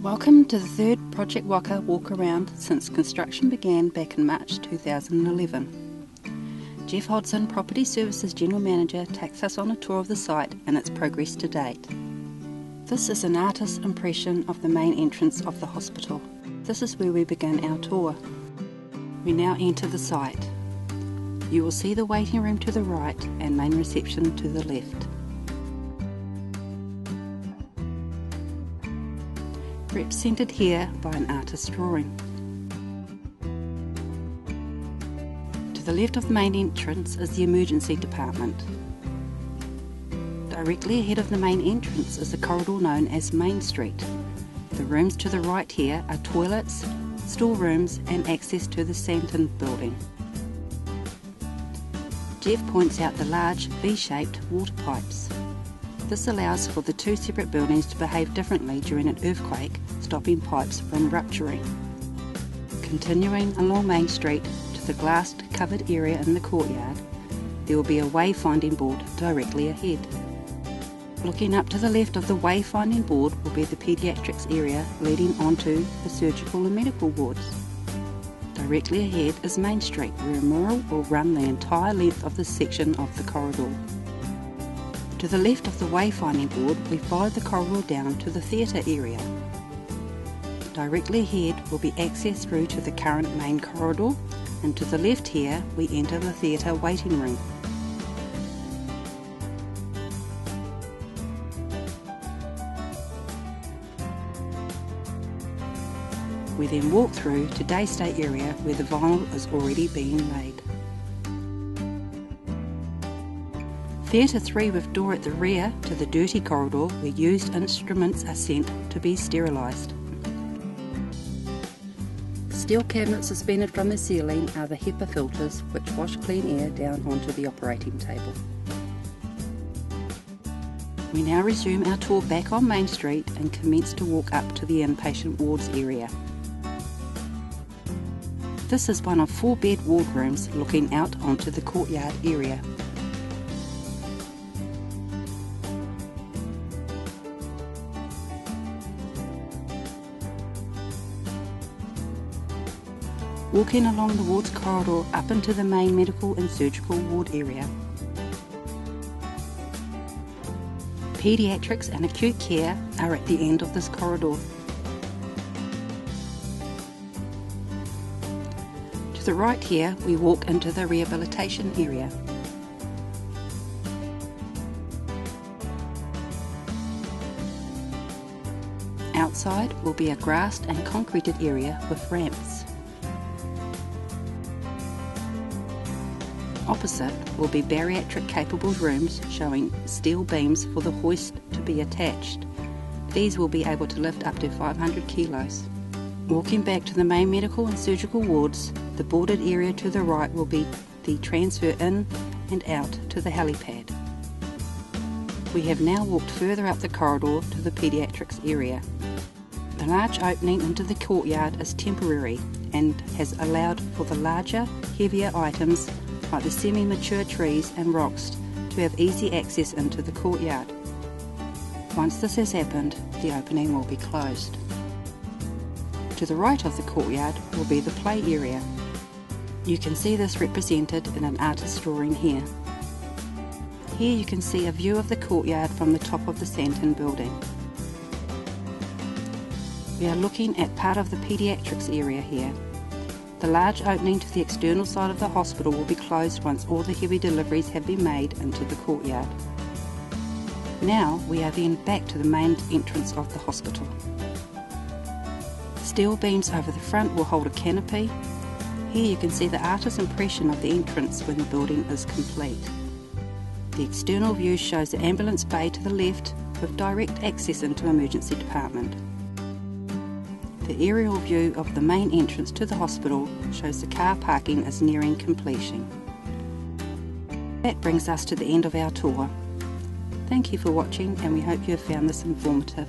Welcome to the third Project Waka Walkaround since construction began back in March 2011. Jeff Hodson, Property Services General Manager, takes us on a tour of the site and its progress to date. This is an artist's impression of the main entrance of the hospital. This is where we begin our tour. We now enter the site. You will see the waiting room to the right and main reception to the left. Represented here by an artist's drawing. To the left of the main entrance is the emergency department. Directly ahead of the main entrance is the corridor known as Main Street. The rooms to the right here are toilets, storerooms and access to the Santon building. Jeff points out the large V-shaped water pipes. This allows for the two separate buildings to behave differently during an earthquake, stopping pipes from rupturing. Continuing along Main Street to the glassed covered area in the courtyard, there will be a wayfinding board directly ahead. Looking up to the left of the wayfinding board will be the Pediatrics area leading onto the surgical and medical wards. Directly ahead is Main Street, where a mural will run the entire length of this section of the corridor. To the left of the wayfinding board, we follow the corridor down to the theatre area. Directly ahead will be access through to the current main corridor, and to the left here we enter the theatre waiting room. We then walk through to day stay area where the vinyl is already being laid. Theatre 3 with door at the rear to the dirty corridor where used instruments are sent to be sterilised. Steel cabinets suspended from the ceiling are the HEPA filters which wash clean air down onto the operating table. We now resume our tour back on Main Street and commence to walk up to the Impatient Wards area. This is one of 4 bed ward rooms looking out onto the courtyard area. Walking along the wards corridor up into the main medical and surgical ward area. Pediatrics and acute care are at the end of this corridor. To the right here we walk into the rehabilitation area. Outside will be a grassed and concreted area with ramps. Opposite will be bariatric capable rooms showing steel beams for the hoist to be attached. These will be able to lift up to 500 kilos. Walking back to the main medical and surgical wards, the boarded area to the right will be the transfer in and out to the helipad. We have now walked further up the corridor to the pediatrics area. The large opening into the courtyard is temporary and has allowed for the larger, heavier items like the semi-mature trees and rocks to have easy access into the courtyard. Once this has happened, the opening will be closed. To the right of the courtyard will be the play area. You can see this represented in an artist's drawing here. Here you can see a view of the courtyard from the top of the Santon building. We are looking at part of the pediatrics area here. The large opening to the external side of the hospital will be closed once all the heavy deliveries have been made into the courtyard. Now we are then back to the main entrance of the hospital. Steel beams over the front will hold a canopy. Here you can see the artist's impression of the entrance when the building is complete. The external view shows the ambulance bay to the left with direct access into the emergency department. The aerial view of the main entrance to the hospital shows the car parking is nearing completion. That brings us to the end of our tour. Thank you for watching and we hope you have found this informative.